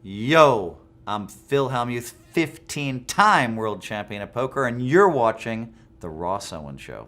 Yo, I'm Phil Hellmuth, 15-time world champion of poker, and you're watching The Ross Owen Show.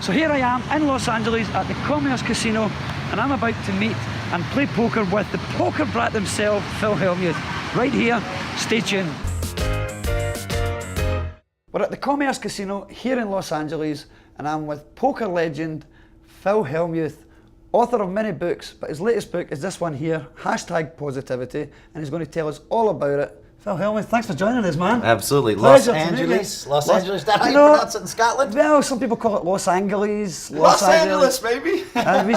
So here I am in Los Angeles at the Commerce Casino, and I'm about to meet and play poker with the poker brat himself, Phil Hellmuth. Right here, stay tuned. We're at the Commerce Casino here in Los Angeles, and I'm with poker legend Phil Hellmuth, author of many books, but his latest book is this one here, #Positivity, and he's going to tell us all about it. Phil Hellmuth, thanks for joining us, man. Absolutely. Pleasure Los to meet Angeles. you. Los Angeles. Is that how you pronounce it in Scotland? Well, some people call it Los Angeles. Los Angeles, maybe. And we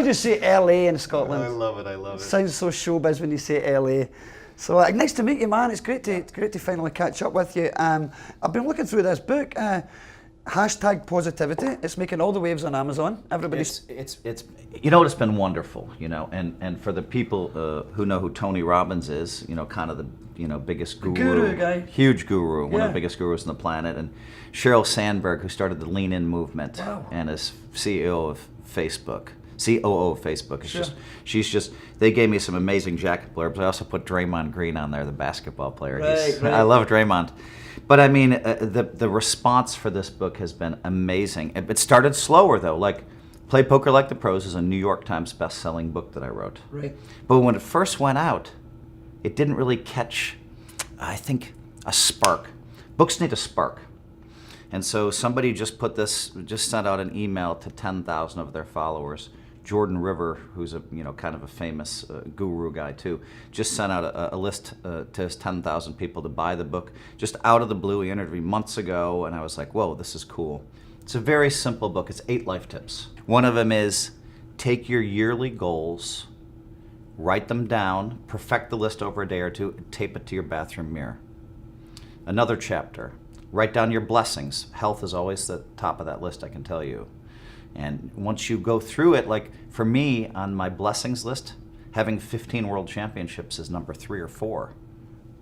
just say LA in Scotland. I love it. I love it. Sounds so showbiz when you say LA. So nice to meet you, man. It's great to finally catch up with you. I've been looking through this book, #Positivity. It's making all the waves on Amazon. Everybody's It's you know, it's been wonderful, you know, and for the people who know who Tony Robbins is, you know, kind of the biggest guru guy, huge guru, one of the biggest gurus on the planet, and Sheryl Sandberg, who started the Lean In movement, and is CEO of Facebook. COO of Facebook. They gave me some amazing jacket blurbs. I also put Draymond Green on there, the basketball player. Right. I love Draymond. But I mean, the response for this book has been amazing. It started slower though. Like, Play Poker Like the Pros is a New York Times best-selling book that I wrote. Right. But when it first went out, it didn't really catch, I think, a spark. Books need a spark. And so somebody just sent out an email to 10,000 of their followers. Jordan River, who's a kind of a famous guru guy too, just sent out a list to his 10,000 people to buy the book. Just out of the blue, he interviewed me months ago, and I was like, whoa, this is cool. It's a very simple book. It's 8 life tips. One of them is take your yearly goals, write them down, perfect the list over a day or two, and tape it to your bathroom mirror. Another chapter, write down your blessings. Health is always the top of that list, I can tell you. And once you go through it, like for me, on my blessings list, having 15 world championships is number 3 or 4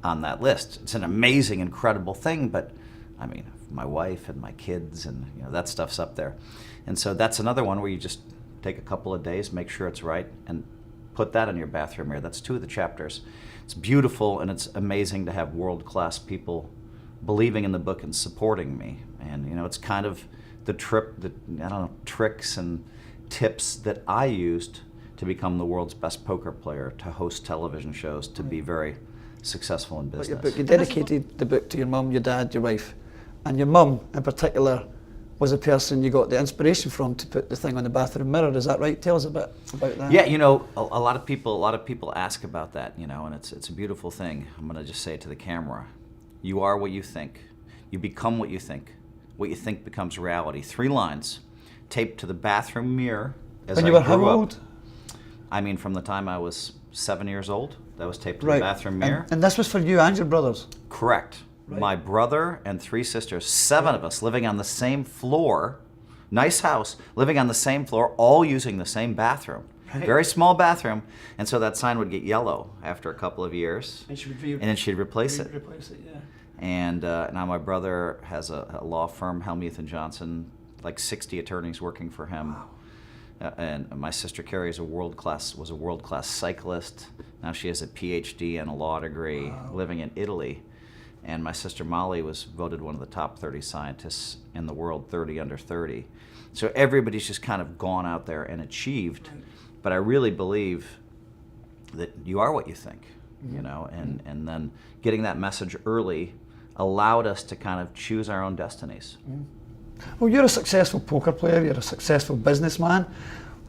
on that list. It's an amazing, incredible thing, but I mean, my wife and my kids and that stuff's up there. And so that's another one where you just take a couple of days, make sure it's right, and put that in your bathroom mirror. That's 2 of the chapters. It's beautiful, and it's amazing to have world-class people believing in the book and supporting me. And it's kind of the tricks and tips that I used to become the world's best poker player, to host television shows, to be very successful in business. Your book, you dedicated the book to your mum, your dad, your wife, and your mum in particular was the person you got the inspiration from to put the thing on the bathroom mirror. Is that right? Tell us a bit about that. Yeah, a lot of people ask about that, and it's a beautiful thing. I'm going to just say it to the camera. You are what you think. You become what you think. What you think becomes reality. 3 lines taped to the bathroom mirror as I grew up. When you were how old? I mean, from the time I was 7 years old, that was taped to the bathroom mirror. And this was for you and your brothers? Correct. Right. My brother and 3 sisters, 7 of us living on the same floor, nice house, living on the same floor, all using the same bathroom. Right. Very small bathroom, and so that sign would get yellow after a couple of years, and then she'd replace it. And now my brother has a law firm, Hellmuth and Johnson, like 60 attorneys working for him. Wow. And my sister Carrie was a world-class cyclist. Now she has a PhD and a law degree, living in Italy. And my sister Molly was voted one of the top 30 scientists in the world, 30 under 30. So everybody's just kind of gone out there and achieved. But I really believe that you are what you think, and then getting that message early allowed us to kind of choose our own destinies. Well, you're a successful poker player, you're a successful businessman.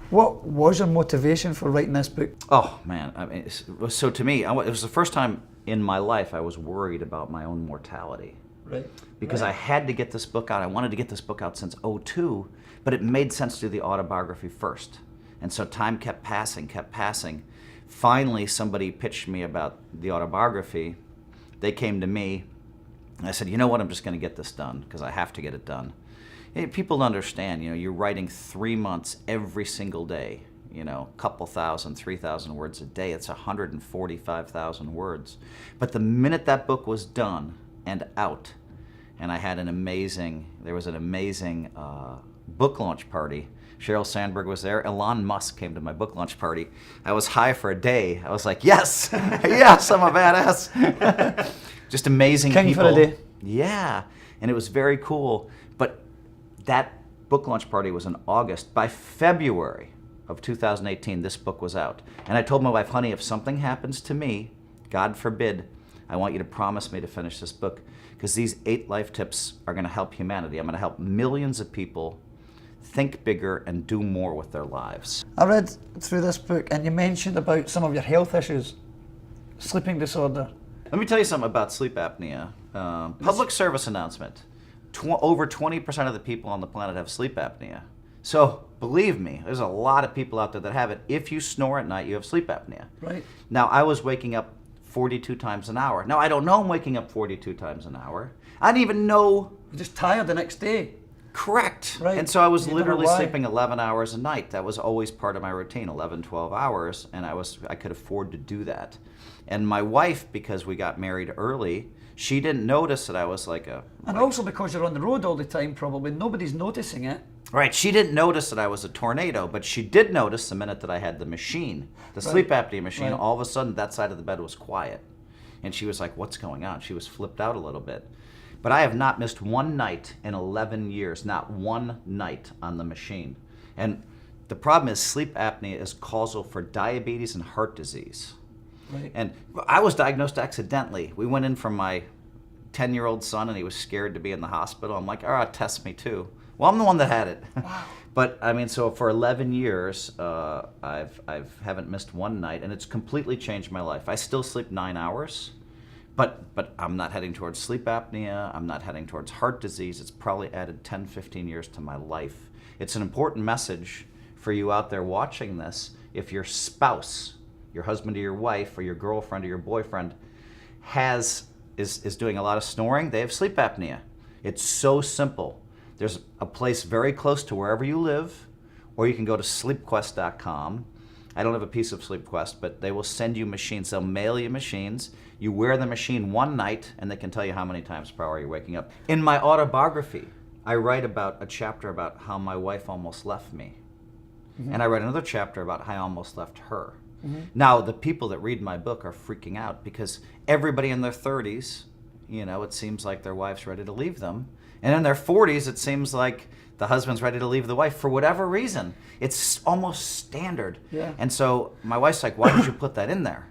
What was your motivation for writing this book? Oh man, I mean, so to me, it was the first time in my life I was worried about my own mortality. Right. Because I had to get this book out. I wanted to get this book out since '02 But it made sense to do the autobiography first. And so time kept passing, kept passing. Finally, somebody pitched me about the autobiography. They came to me, and I said, you know what, I'm just going to get this done, because I have to get it done. People don't understand, you're writing 3 months every single day, a couple thousand, 3,000 words a day. It's 145,000 words. But the minute that book was done and out, and I had there was an amazing book launch party. Sheryl Sandberg was there. Elon Musk came to my book launch party. I was high for a day. I was like, yes, yes, I'm a badass. Just amazing King people. for a day. Yeah, and it was very cool. But that book launch party was in August. By February of 2018, this book was out. And I told my wife, honey, if something happens to me, God forbid, I want you to promise me to finish this book, because these 8 life tips are going to help humanity. I'm going to help millions of people think bigger and do more with their lives. I read through this book and you mentioned about some of your health issues, sleeping disorder. Let me tell you something about sleep apnea. Public service announcement. Over 20% of the people on the planet have sleep apnea. So believe me, there's a lot of people out there that have it. If you snore at night, you have sleep apnea. Right. Now, I was waking up 42 times an hour. Now, I don't know I'm waking up 42 times an hour. I didn't even know. You're just tired the next day. Correct. Right. And so I was You don't know literally why. sleeping 11 hours a night. That was always part of my routine, 11, 12 hours, and I could afford to do that. And my wife, because we got married early, she didn't notice that I was And also because you're on the road all the time, probably, nobody's noticing it. Right, she didn't notice that I was a tornado, but she did notice the minute that I had the machine, the sleep apnea machine. Right. All of a sudden, that side of the bed was quiet. And she was like, what's going on? She was flipped out a little bit. But I have not missed one night in 11 years, not one night on the machine. And the problem is sleep apnea is causal for diabetes and heart disease. Right. And I was diagnosed accidentally. We went in for my 10-year-old son, and he was scared to be in the hospital. I'm like, all right, test me too. Well, I'm the one that had it. Wow. But I mean, so for 11 years, I haven't missed one night, and it's completely changed my life. I still sleep 9 hours, but I'm not heading towards sleep apnea. I'm not heading towards heart disease. It's probably added 10, 15 years to my life. It's an important message for you out there watching this. If your spouse, your husband or your wife, or your girlfriend or your boyfriend is doing a lot of snoring, they have sleep apnea. It's so simple. There's a place very close to wherever you live, or you can go to sleepquest.com. I don't have a piece of SleepQuest, but they will send you machines. They'll mail you machines. You wear the machine one night, and they can tell you how many times per hour you're waking up. In my autobiography, I write about a chapter about how my wife almost left me. Mm-hmm. And I write another chapter about how I almost left her. Mm-hmm. Now, the people that read my book are freaking out because everybody in their 30s, it seems like their wife's ready to leave them. And in their 40s, it seems like the husband's ready to leave the wife for whatever reason. It's almost standard. Yeah. And so my wife's like, why did you put that in there?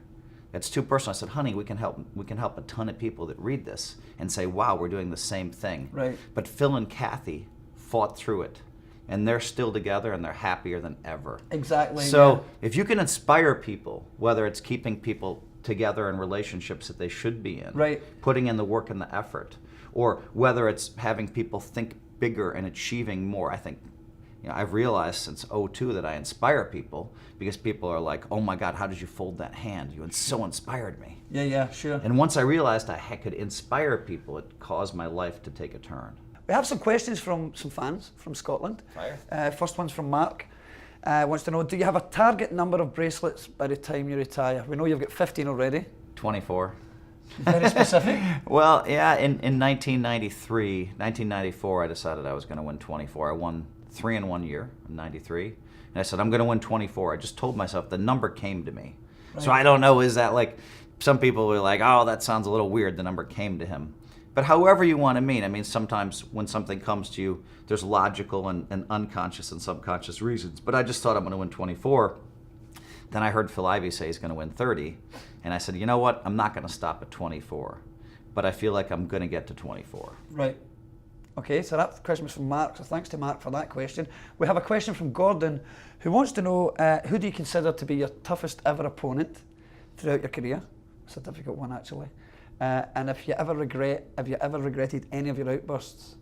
It's too personal. I said, honey, we can help a ton of people that read this and say, wow, we're doing the same thing. Right. But Phil and Kathy fought through it. And they're still together, and they're happier than ever. Exactly. So if you can inspire people, whether it's keeping people together in relationships that they should be in, right, putting in the work and the effort, or whether it's having people think bigger and achieving more, I think, I've realized since 2002 that I inspire people because people are like, oh my God, how did you fold that hand? You so inspired me. Yeah, sure. And once I realized I could inspire people, it caused my life to take a turn. We have some questions from some fans from Scotland. Fire. First one's from Mark. Wants to know, do you have a target number of bracelets by the time you retire? We know you've got 15 already. 24. Very specific. Well, yeah, in 1994, I decided I was going to win 24. I won 3 in 1 year, in 93. And I said, I'm going to win 24. I just told myself the number came to me. Right. So I don't know, is that like, some people were like, oh, that sounds a little weird, the number came to him. But however you want to mean, I mean, sometimes when something comes to you, there's logical and unconscious and subconscious reasons. But I just thought I'm going to win 24. Then I heard Phil Ivey say he's going to win 30. And I said, you know what? I'm not going to stop at 24. But I feel like I'm going to get to 24. Right. Okay, so that question was from Mark. So thanks to Mark for that question. We have a question from Gordon who wants to know, who do you consider to be your toughest ever opponent throughout your career? It's a difficult one, actually. And have you ever regretted any of your outbursts?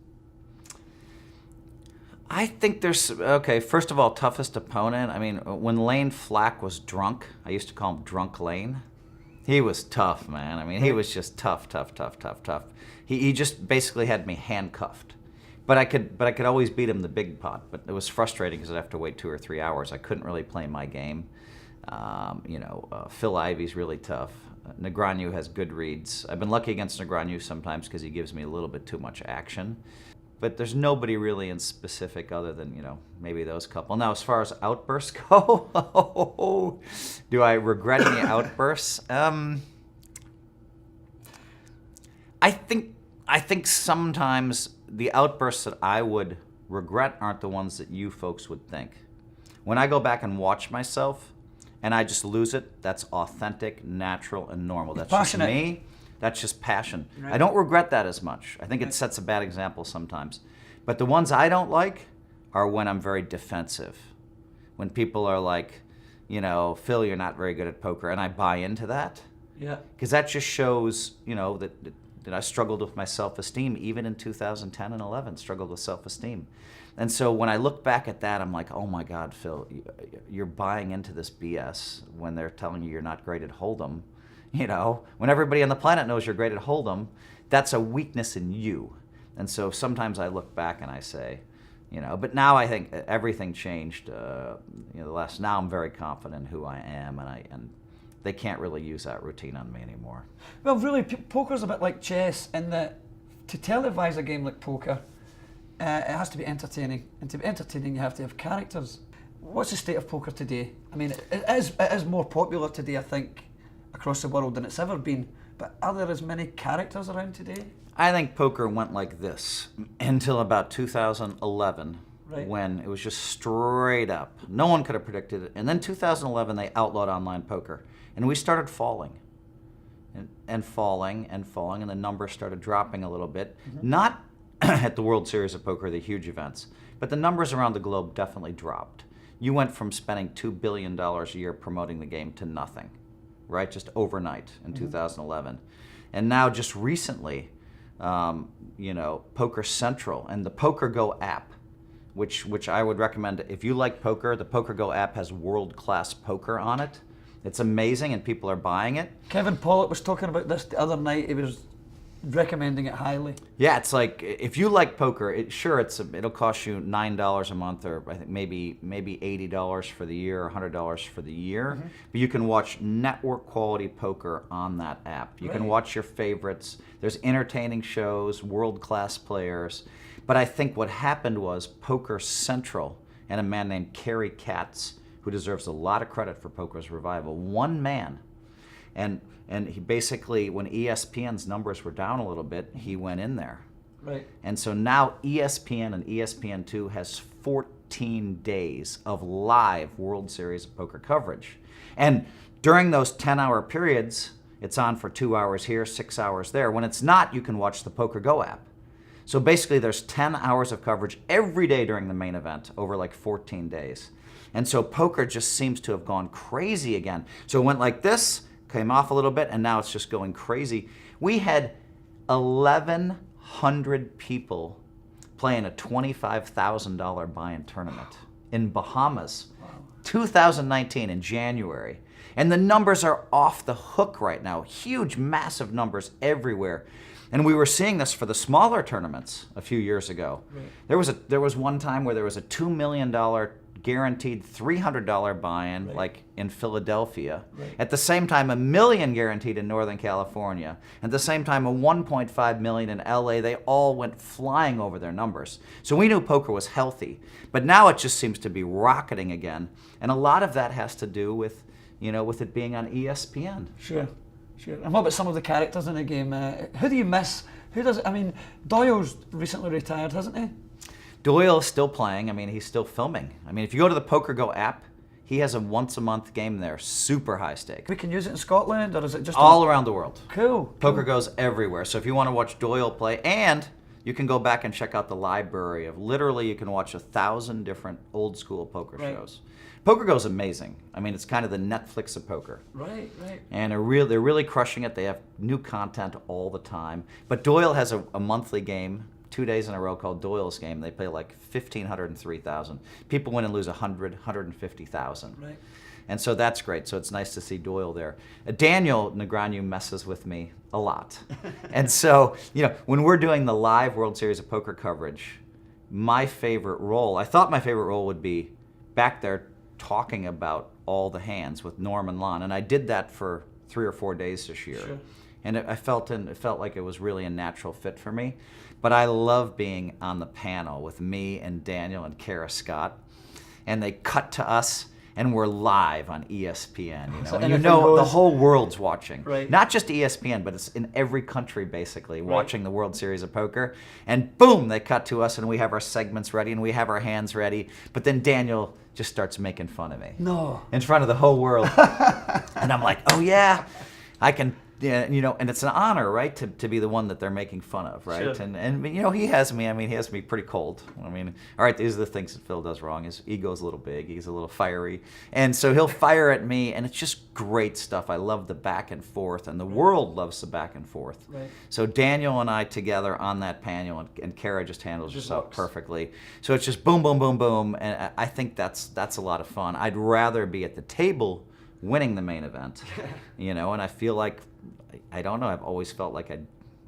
I think there's, okay, first of all, toughest opponent. I mean, when Lane Flack was drunk, I used to call him Drunk Lane. He was tough, man. I mean, he was just tough. He just basically had me handcuffed. But I could always beat him the big pot. But it was frustrating because I'd have to wait 2 or 3 hours. I couldn't really play my game. Phil Ivey's really tough. Negreanu has good reads. I've been lucky against Negreanu sometimes because he gives me a little bit too much action. But there's nobody really in specific other than, maybe those couple. Now, as far as outbursts go, do I regret any outbursts? I think sometimes the outbursts that I would regret aren't the ones that you folks would think. When I go back and watch myself and I just lose it, that's authentic, natural, and normal. That's passionate. Just me. That's just passion. Right. I don't regret that as much. I think it sets a bad example sometimes. But the ones I don't like are when I'm very defensive. When people are like, Phil, you're not very good at poker, and I buy into that. Yeah. Because that just shows, that I struggled with my self-esteem, even in 2010 and 11, struggled with self-esteem. And so when I look back at that, I'm like, oh my God, Phil, you're buying into this BS when they're telling you you're not great at Hold'em. When everybody on the planet knows you're great at Hold'em, that's a weakness in you. And so sometimes I look back and I say, but now I think everything changed. Now I'm very confident in who I am, and they can't really use that routine on me anymore. Well, really, poker's a bit like chess in that to televise a game like poker, it has to be entertaining. And to be entertaining, you have to have characters. What's the state of poker today? I mean, it is more popular today, I think, across the world than it's ever been. But are there as many characters around today? I think poker went like this until about 2011, when it was just straight up. No one could have predicted it. And then 2011, they outlawed online poker. And we started falling and falling, and the numbers started dropping a little bit. Mm-hmm. Not at the World Series of Poker, the huge events, but the numbers around the globe definitely dropped. You went from spending $2 billion a year promoting the game to nothing, right? Just overnight in 2011. And now just recently, Poker Central and the Poker Go app, which I would recommend. If you like poker, the Poker Go app has world-class poker on it. It's amazing, and people are buying it. Kevin Pollak was talking about this the other night. He was recommending it highly. Yeah, it's like, if you like poker, it'll cost you $9 a month, or I think maybe $80 for the year, or $100 for the year. Mm-hmm. But you can watch network quality poker on that app. You can watch your favorites. There's entertaining shows, world-class players. But I think what happened was Poker Central and a man named Kerry Katz, who deserves a lot of credit for poker's revival, one man. And he basically, when ESPN's numbers were down a little bit, he went in there. Right. And so now ESPN and ESPN2 has 14 days of live World Series of Poker coverage. And during those 10-hour periods, it's on for 2 hours here, 6 hours there. When it's not, you can watch the Poker Go app. So basically there's 10 hours of coverage every day during the main event over like 14 days. And so poker just seems to have gone crazy again. So it went like this, came off a little bit, and now it's just going crazy. We had 1,100 people playing a $25,000 buy-in tournament in Bahamas, 2019 in January. And the numbers are off the hook right now. Huge, massive numbers everywhere. And we were seeing this for the smaller tournaments a few years ago. Right. There was one time where there was a $2 million guaranteed $300 buy-in, like in Philadelphia. Right. At the same time, $1 million guaranteed in Northern California. At the same time, a $1.5 million in LA. They all went flying over their numbers. So we knew poker was healthy. But now it just seems to be rocketing again. And a lot of that has to do with, with it being on ESPN. Sure. And what about some of the characters in the game? Who do you miss? Doyle's recently retired, hasn't he? Doyle's still playing. I mean, he's still filming. I mean, if you go to the Poker Go app, he has a once-a-month game there, super high stakes. We can use it in Scotland, or is it just all around the world? Cool. Poker goes everywhere. So if you want to watch Doyle play, and you can go back and check out the library of literally you can watch 1,000 different old-school poker shows. Poker Go's amazing. I mean, it's kind of the Netflix of poker. Right. And they're really crushing it. They have new content all the time. But Doyle has a monthly game 2 days in a row called Doyle's Game. They play like 1,500 and 3,000. People win and lose 100, 150,000. Right. And so that's great. So it's nice to see Doyle there. Daniel Negreanu messes with me a lot. And so, when we're doing the live World Series of Poker coverage, my favorite role, I thought my favorite role would be back there talking about all the hands with Norm and Lon. And I did that for 3 or 4 days this year. Sure. And it felt like it was really a natural fit for me. But I love being on the panel with me and Daniel and Kara Scott. And they cut to us, and we're live on ESPN. So and anything the goes. whole world's watching. Right. Not just ESPN, but it's in every country basically watching the World Series of Poker. And boom, they cut to us, and we have our segments ready, and we have our hands ready. But then Daniel just starts making fun of me. No. In front of the whole world. And I'm like, oh yeah, I can. Yeah, and it's an honor, right, to be the one that they're making fun of, right? Sure. And he has me. He has me pretty cold. All right, these are the things that Phil does wrong. His ego's a little big. He's a little fiery, and so he'll fire at me, and it's just great stuff. I love the back and forth, and the world loves the back and forth. Right. So Daniel and I together on that panel, and Kara just handles herself works. perfectly. So it's just boom, boom, boom, boom, and I think that's a lot of fun. I'd rather be at the table winning the main event, and I feel like. I don't know. I've always felt like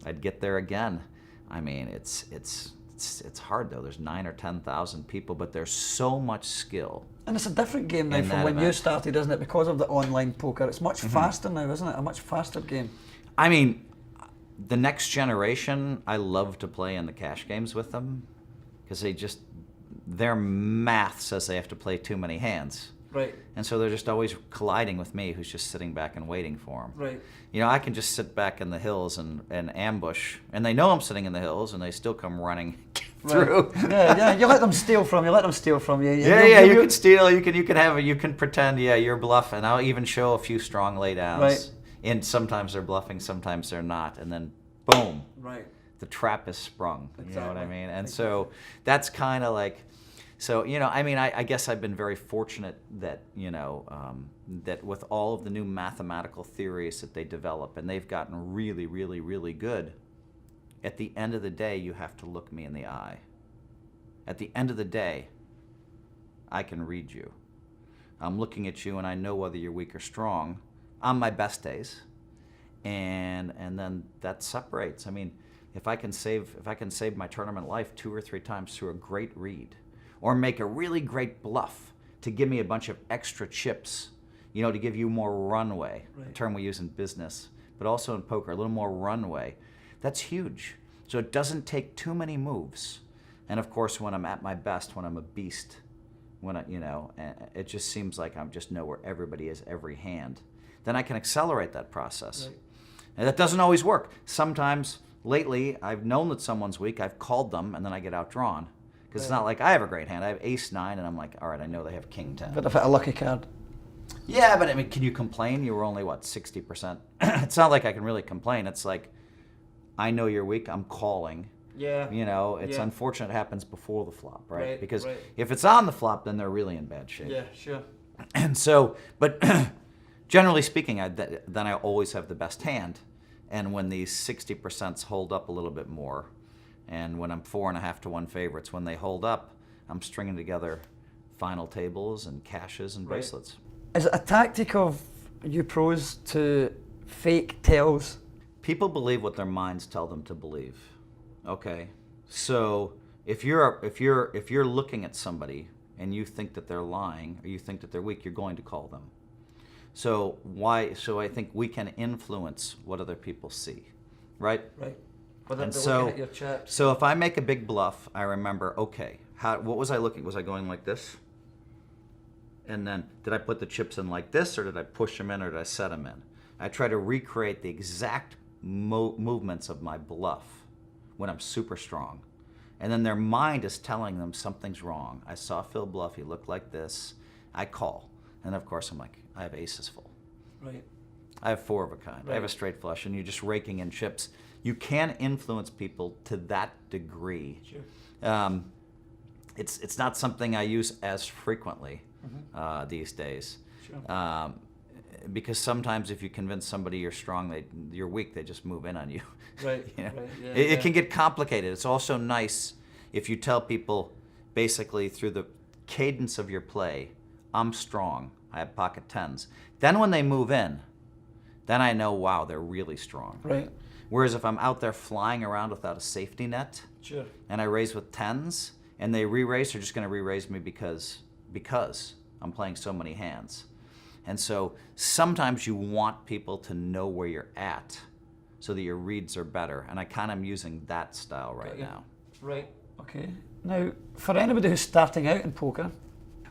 I'd get there again. It's hard though. There's 9,000 or 10,000 people, but there's so much skill. And it's a different game now in from that when you event. started, isn't it? Because of the online poker, it's much faster now, isn't it? A much faster game. The next generation, I love to play in the cash games with them because their math says they have to play too many hands. Right. And so they're just always colliding with me, who's just sitting back and waiting for them. Right. I can just sit back in the hills and ambush, and they know I'm sitting in the hills, and they still come running through. Right. Yeah. You let them steal from you. Yeah. You can steal. You can pretend. Yeah, you're bluffing. And I'll even show a few strong laydowns. Right. And sometimes they're bluffing, sometimes they're not, and then boom. Right. The trap is sprung. Exactly. You know what I mean? And so that's kind of like. So, I guess I've been very fortunate that, that with all of the new mathematical theories that they develop, and they've gotten really, really, really good, at the end of the day, you have to look me in the eye. At the end of the day, I can read you. I'm looking at you, and I know whether you're weak or strong on my best days. And then that separates. If I can save my tournament life 2 or 3 times through a great read, or make a really great bluff to give me a bunch of extra chips, to give you more runway, a term we use in business, but also in poker, a little more runway. That's huge. So it doesn't take too many moves. And of course, when I'm at my best, when I'm a beast, it just seems like I just know where everybody is every hand, then I can accelerate that process. Right. And that doesn't always work. Sometimes, lately, I've known that someone's weak, I've called them, and then I get outdrawn. Because it's not like I have a great hand. I have ace-9, and I'm like, all right, I know they have king-10. But if it's a lucky card. Yeah, but can you complain? You were only, 60%? It's not like I can really complain. It's like, I know you're weak, I'm calling. Yeah. It's unfortunate it happens before the flop, right? Right, Because right. if it's on the flop, then they're really in bad shape. Yeah, sure. And so, but generally speaking, then I always have the best hand. And when these 60% hold up a little bit more, and when I'm 4.5 to 1 favorites, when they hold up, I'm stringing together final tables and cashes and bracelets. Is it a tactic of you pros to fake tells? People believe what their minds tell them to believe. Okay, so if you're looking at somebody and you think that they're lying or you think that they're weak, you're going to call them. So I think we can influence what other people see, right? Right. And so if I make a big bluff, I remember, okay, what was I looking? Was I going like this? And then did I put the chips in like this, or did I push them in, or did I set them in? I try to recreate the exact movements of my bluff when I'm super strong. And then their mind is telling them something's wrong. I saw Phil bluff, he looked like this. I call. And of course I'm like, I have aces full. Right. I have 4 of a kind. Right. I have a straight flush, and you're just raking in chips. You can influence people to that degree. Sure. It's not something I use as frequently these days. Sure. because sometimes if you convince somebody you're strong, you're weak, they just move in on you. Right. You know? Right. Yeah, It can get complicated. It's also nice if you tell people basically through the cadence of your play, I'm strong, I have pocket tens. Then when they move in, then I know, wow, they're really strong. Right. Whereas if I'm out there flying around without a safety net, Sure. and I raise with tens, and they re-raise, they're just going to re-raise me because I'm playing so many hands. And so sometimes you want people to know where you're at so that your reads are better. And I kind of am using that style right now. Right. Okay. Now, for anybody who's starting out in poker,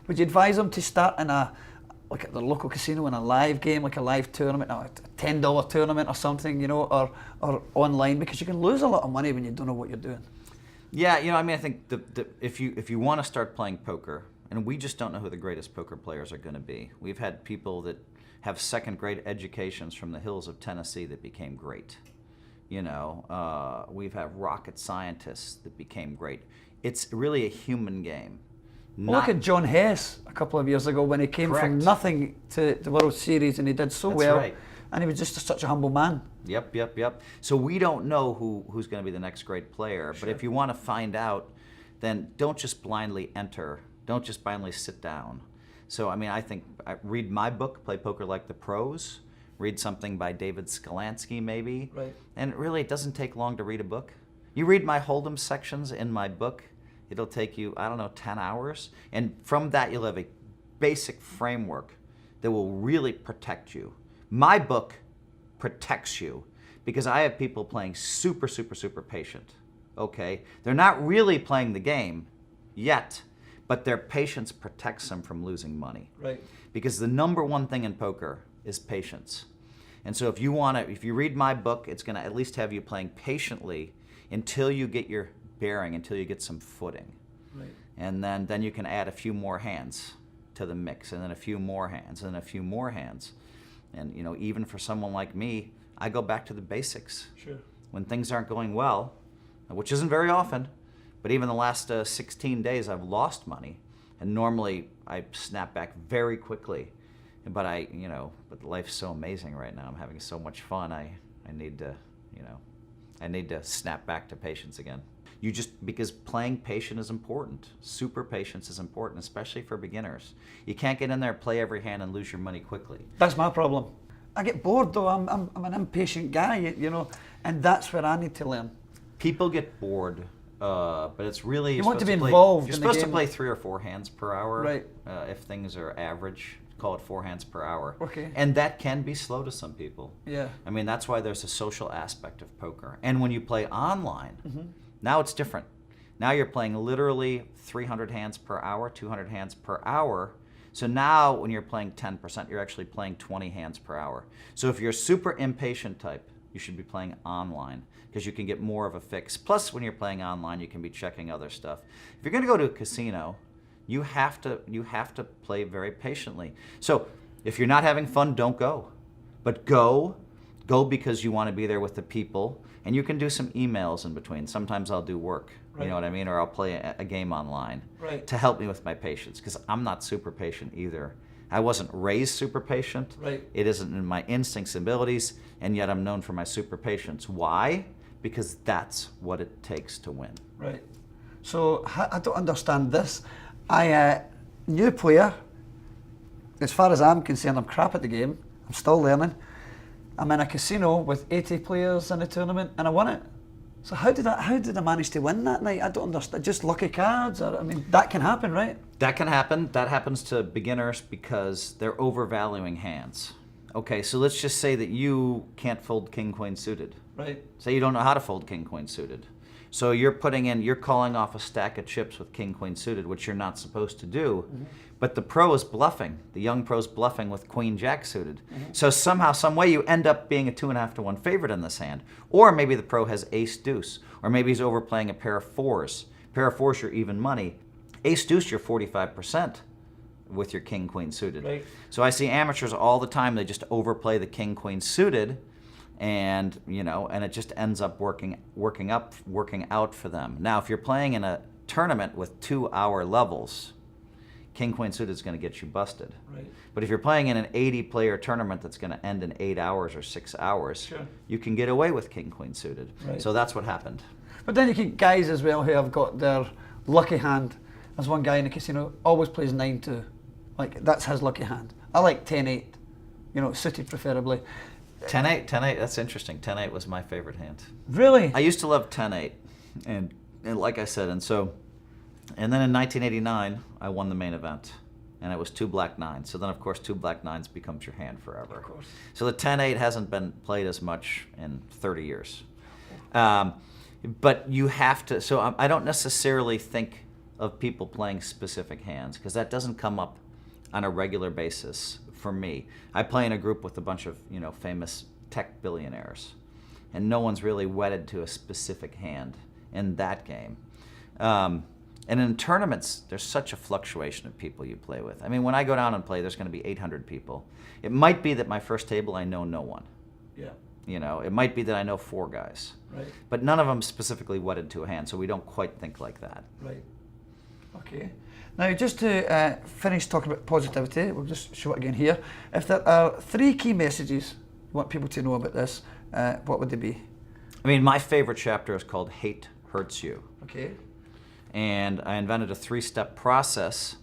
would you advise them to start in like at the local casino in a live game, like a live tournament, a $10 tournament or something, you know, or online, because you can lose a lot of money when you don't know what you're doing? Yeah, you know, I mean, I think if you want to start playing poker, and we just don't know who the greatest poker players are going to be. We've had people that have second-grade educations from the hills of Tennessee that became great. You know, we've had rocket scientists that became great. It's really a human game. Well, look at John Hess a couple of years ago when he came from nothing to the World Series, and he did so well. Right. And he was just such a humble man. Yep. So we don't know who's going to be the next great player. Sure. But if you want to find out, then don't just blindly enter. Don't just blindly sit down. So, I mean, I think read my book, Play Poker Like the Pros. Read something by David Skalansky, maybe. Right. And really, it doesn't take long to read a book. You read my Hold'em sections in my book, it'll take you, 10 hours. And from that, you'll have a basic framework that will really protect you. My book protects you because I have people playing super, super, super patient. Okay? They're not really playing the game yet, but their patience protects them from losing money. Right. Because the number one thing in poker is patience. And so if you read my book, it's going to at least have you playing patiently until you get your bearing, until you get some footing. Right. And then you can add a few more hands to the mix, and then a few more hands, and then a few more hands. And you know, even for someone like me, I go back to the basics. Sure. When things aren't going well, which isn't very often, but even the last 16 days I've lost money, and normally I snap back very quickly. But but life's so amazing right now. I'm having so much fun. I need to snap back to patience again. Because playing patient is important. Super patience is important, especially for beginners. You can't get in there, play every hand, and lose your money quickly. That's my problem. I get bored though. I'm an impatient guy, you know, and that's where I need to learn. People get bored, but it's really you want to be involved. You're in supposed the to game. play 3 or 4 hands per hour. Right. If things are average, call it 4 hands per hour. Okay. And that can be slow to some people. Yeah. I mean, that's why there's a social aspect of poker. And when you play online, now it's different. Now you're playing literally 300 hands per hour, 200 hands per hour. So now when you're playing 10%, you're actually playing 20 hands per hour. So if you're a super impatient type, you should be playing online because you can get more of a fix. Plus, when you're playing online, you can be checking other stuff. If you're going to go to a casino, you have to play very patiently. So if you're not having fun, don't go. But go because you want to be there with the people, and you can do some emails in between. Sometimes I'll do work, Right. you know what I mean? Or I'll play a game online Right. to help me with my patience, because I'm not super patient either. I wasn't raised super patient. Right. It isn't in my instincts and abilities, and yet I'm known for my super patience. Why? Because that's what it takes to win. Right. So I don't understand this. New player. As far as I'm concerned, I'm crap at the game. I'm still learning. I'm in a casino with 80 players in a tournament, and I won it. So how did I manage to win that night? I don't understand. Just lucky cards? Or, I mean, that can happen, right? That can happen. That happens to beginners because they're overvaluing hands. Okay, so let's just say that you can't fold king queen suited. Right. Say you don't know how to fold king queen suited. So you're calling off a stack of chips with king queen suited, which you're not supposed to do. Mm-hmm. But the pro is bluffing. The young pro's bluffing with queen jack suited. Mm-hmm. So somehow, some way, you end up being a 2.5 to 1 favorite in this hand. Or maybe the pro has ace deuce. Or maybe he's overplaying a pair of fours. Pair of fours, you're even money. Ace deuce, you're 45% with your king queen suited. Right. So I see amateurs all the time, they just overplay the king queen suited, and it just ends up working out for them. Now, if you're playing in a tournament with 2-hour levels, King Queen suited is going to get you busted. Right. But if you're playing in an 80-player tournament that's going to end in 8 hours or 6 hours, Sure. you can get away with King Queen suited. Right. So that's what happened. But then you get guys as well who have got their lucky hand. There's one guy in the casino always plays 9-2. Like, that's his lucky hand. I like 10-8, you know, suited preferably. 10-8, that's interesting. 10-8 was my favorite hand. Really? I used to love 10-8, and like I said, and then in 1989, I won the main event, and it was 2 black 9s. So then, of course, 2 black 9s becomes your hand forever. Of course. So the 10-8 hasn't been played as much in 30 years. But you have to, so I don't necessarily think of people playing specific hands, because that doesn't come up on a regular basis for me. I play in a group with a bunch of, you know, famous tech billionaires, and no one's really wedded to a specific hand in that game. And in tournaments, there's such a fluctuation of people you play with. I mean, when I go down and play, there's going to be 800 people. It might be that my first table, I know no one. Yeah. You know, it might be that I know 4 guys. Right. But none of them specifically wedded to a hand, so we don't quite think like that. Right. Okay. Now, just to finish talking about positivity, we'll just show it again here. If there are 3 key messages you want people to know about this, what would they be? I mean, my favorite chapter is called Hate Hurts You. Okay. And I invented a 3-step process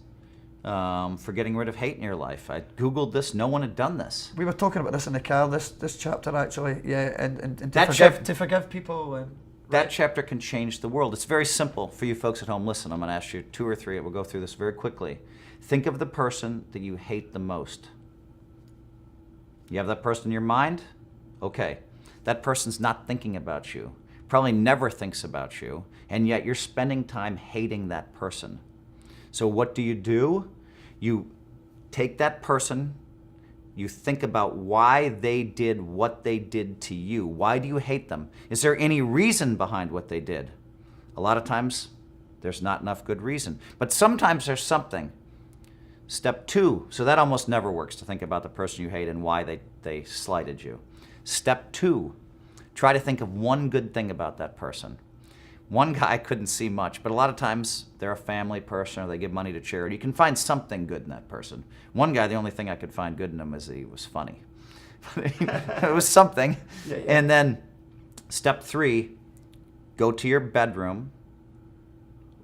for getting rid of hate in your life. I Googled this. No one had done this. We were talking about this in the car, this chapter actually, yeah, and That to forgive people. That chapter can change the world. It's very simple for you folks at home. Listen, I'm going to ask you 2 or 3. We'll go through this very quickly. Think of the person that you hate the most. You have that person in your mind? Okay. That person's not thinking about you, probably never thinks about you, and yet you're spending time hating that person. So what do? You take that person, you think about why they did what they did to you. Why do you hate them? Is there any reason behind what they did? A lot of times, there's not enough good reason. But sometimes there's something. Step 2, so that almost never works, to think about the person you hate and why they slighted you. Step 2, try to think of one good thing about that person. One guy I couldn't see much, but a lot of times they're a family person or they give money to charity. You can find something good in that person. One guy, the only thing I could find good in him is he was funny. It was something. Yeah. And then step 3, go to your bedroom,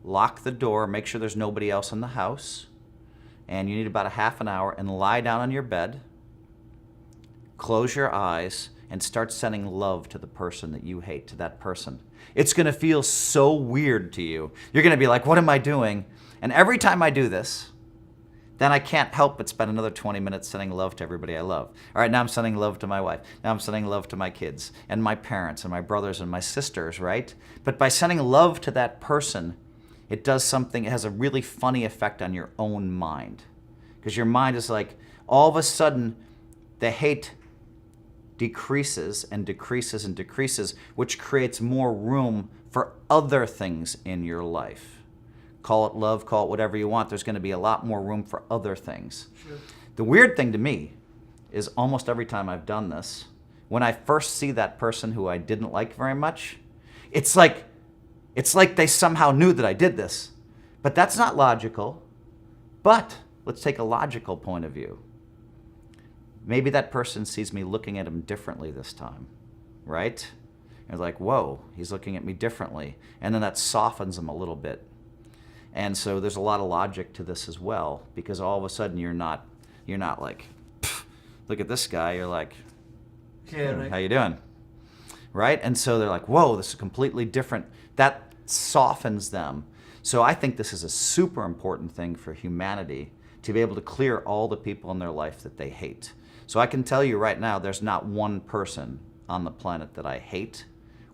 lock the door, make sure there's nobody else in the house, and you need about a half an hour, and lie down on your bed, close your eyes, and start sending love to the person that you hate, to that person. It's going to feel so weird to you. You're going to be like, what am I doing? And every time I do this, then I can't help but spend another 20 minutes sending love to everybody I love. All right, now I'm sending love to my wife. Now I'm sending love to my kids and my parents and my brothers and my sisters, right? But by sending love to that person, it does something, it has a really funny effect on your own mind. Because your mind is like, all of a sudden, the hate decreases and decreases and decreases, which creates more room for other things in your life. Call it love, call it whatever you want. There's going to be a lot more room for other things. Sure. The weird thing to me is almost every time I've done this, when I first see that person who I didn't like very much, it's like they somehow knew that I did this. But that's not logical. But let's take a logical point of view. Maybe that person sees me looking at him differently this time, right? You're like, whoa, he's looking at me differently. And then that softens him a little bit. And so there's a lot of logic to this as well, because all of a sudden you're not like, look at this guy. You're like, yeah, right. How you doing? Right? And so they're like, whoa, this is completely different. That softens them. So I think this is a super important thing for humanity, to be able to clear all the people in their life that they hate. So I can tell you right now, there's not one person on the planet that I hate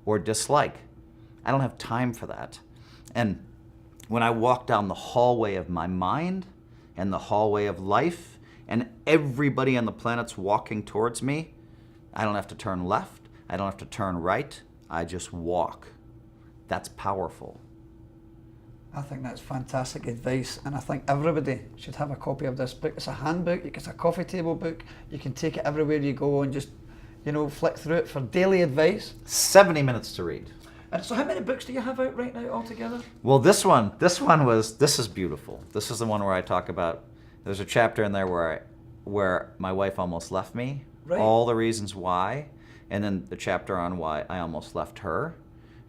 or dislike. I don't have time for that. And when I walk down the hallway of my mind and the hallway of life, and everybody on the planet's walking towards me, I don't have to turn left, I don't have to turn right, I just walk. That's powerful. I think that's fantastic advice, and I think everybody should have a copy of this book. It's a handbook, it's a coffee table book. You can take it everywhere you go and just, flick through it for daily advice. 70 minutes to read. And so how many books do you have out right now altogether? Well, this is beautiful. This is the one where I talk about, there's a chapter in there where my wife almost left me, all the reasons why, and then the chapter on why I almost left her,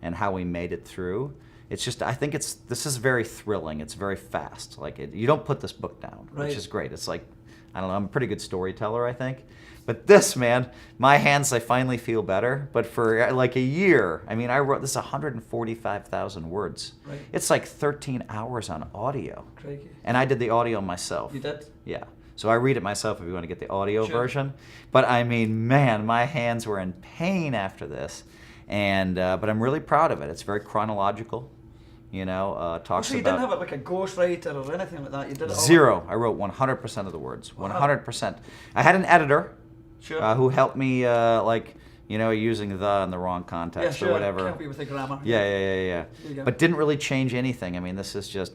and how we made it through. It's just, I think this is very thrilling. It's very fast. Like, you don't put this book down, which is great. It's like, I don't know, I'm a pretty good storyteller, I think. But this, man, my hands, I finally feel better. But for like a year, I mean, I wrote this 145,000 words. Right. It's like 13 hours on audio. Crikey. And I did the audio myself. You did? Yeah. So I read it myself if you want to get the audio version. But I mean, man, my hands were in pain after this. And but I'm really proud of it. It's very chronological. You know, talks so you about... didn't have it like a ghostwriter or anything like that? You did it all? Zero. I wrote 100% of the words. 100%. I had an editor who helped me, like, you know, using the in the wrong context or whatever. Help you with the grammar. Yeah. But didn't really change anything. I mean, this is just...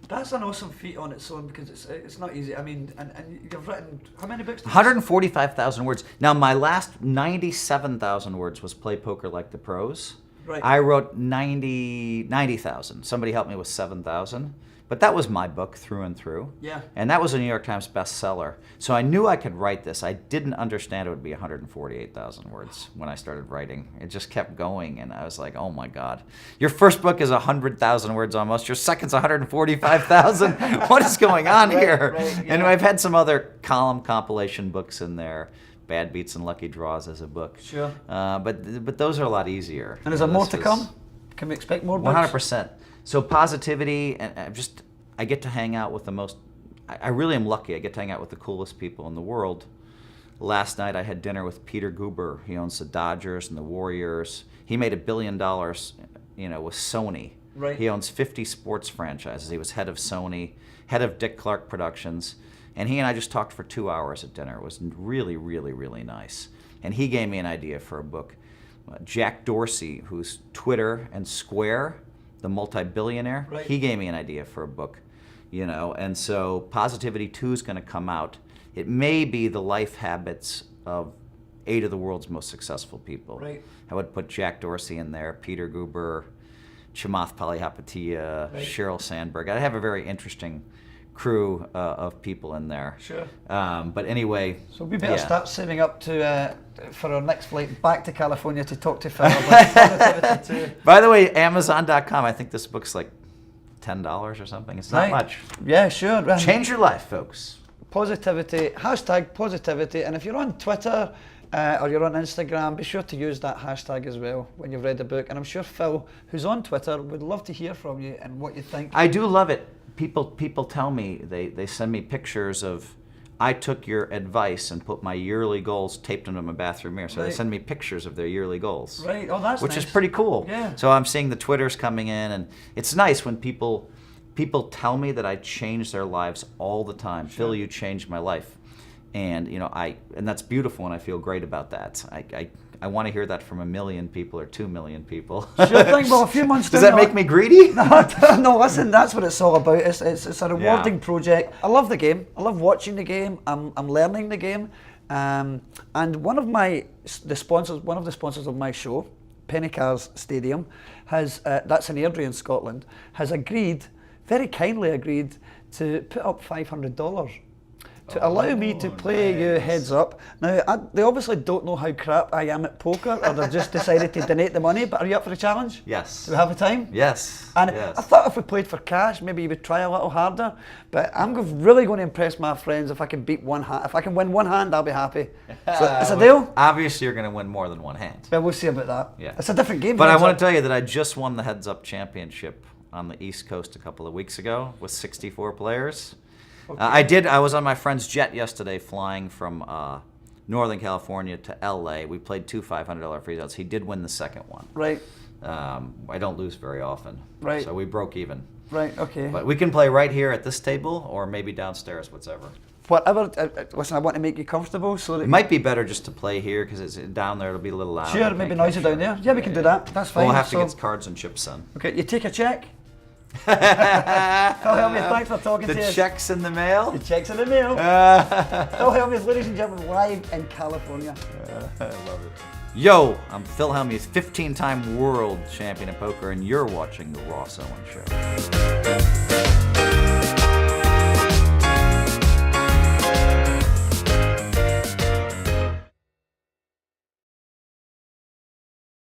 That's an awesome feat on its own because it's not easy. I mean, and you've written, how many books? 145,000 words. Now, my last 97,000 words was Play Poker Like the Pros. Right. I wrote 90,000. Somebody helped me with 7,000. But that was my book through and through. Yeah. And that was a New York Times bestseller. So I knew I could write this. I didn't understand it would be 148,000 words when I started writing. It just kept going, and I was like, oh my God. Your first book is 100,000 words almost. Your second's 145,000. What is going on here? Right, yeah. And I've had some other column compilation books in there. Bad Beats and Lucky Draws as a book. Sure. But those are a lot easier. And is there more to come? Can we expect more books? 100%. So positivity, and I get to hang out with the most, I really am lucky. I get to hang out with the coolest people in the world. Last night I had dinner with Peter Guber. He owns the Dodgers and the Warriors. He made $1 billion, you know, with Sony. Right. He owns 50 sports franchises. He was head of Sony, head of Dick Clark Productions. And he and I just talked for 2 hours at dinner. It was really, really, really nice. And he gave me an idea for a book. Jack Dorsey, who's Twitter and Square, the multi-billionaire, he gave me an idea for a book, you know. And so Positivity 2 is going to come out. It may be the life habits of 8 of the world's most successful people. Right. I would put Jack Dorsey in there, Peter Guber, Chamath Palihapitiya, Sheryl Sandberg. I have a very interesting crew of people in there. Sure. But anyway. So we better start saving up to for our next flight back to California to talk to Phil about Positivity 2. By the way, Amazon.com, I think this book's like $10 or something. It's not much. Yeah, sure. Change your life, folks. Positivity, hashtag positivity. And if you're on Twitter or you're on Instagram, be sure to use that hashtag as well when you've read the book. And I'm sure Phil, who's on Twitter, would love to hear from you and what you think. I do love it. People tell me, they send me pictures of, I took your advice and put my yearly goals taped into my bathroom mirror. So they send me pictures of their yearly goals. Right, oh that's which nice. Is pretty cool. Yeah. So I'm seeing the Twitters coming in, and it's nice when people tell me that I change their lives all the time. Sure. Phil, you changed my life. And you know, and that's beautiful, and I feel great about that. I want to hear that from 1 million people or 2 million people. Sure thing. Well, a few months. Does that make me greedy? No, listen. That's what it's all about. It's a rewarding project. I love the game. I love watching the game. I'm learning the game. And one of the sponsors of my show, Penny Cars Stadium, has that's in Airdrie in Scotland, has very kindly agreed to put up $500. To allow me to play you heads up. Now, they obviously don't know how crap I am at poker, or they've just decided to donate the money, but are you up for the challenge? Yes. Do we have the time? Yes. And I thought if we played for cash, maybe you would try a little harder, but I'm really going to impress my friends if I can beat one hand. If I can win one hand, I'll be happy. So it's a deal? Obviously, you're going to win more than one hand. But we'll see about that. Yeah. It's a different game. But I want to tell you that I just won the Heads Up Championship on the East Coast a couple of weeks ago with 64 players. Okay. I was on my friend's jet yesterday flying from Northern California to LA. We played 2 $500 free outs. He did win the second one. Right. I don't lose very often. Right. So we broke even. Right, okay. But we can play right here at this table or maybe downstairs, whatever. Whatever. Listen, I want to make you comfortable. So that it might be better just to play here because it's down there. It'll be a little loud. Sure, maybe noisy down there. Yeah, we can do that. That's fine. We'll have to get cards and chips in. Okay, you take a check. Phil Hellmuth, thanks for talking to The us. check's in the mail. The check's in the mail. Phil Hellmuth, ladies and gentlemen, live in California. I love it. Yo, I'm Phil Hellmuth, 15-time world champion of poker, and you're watching The Ross Owen Show.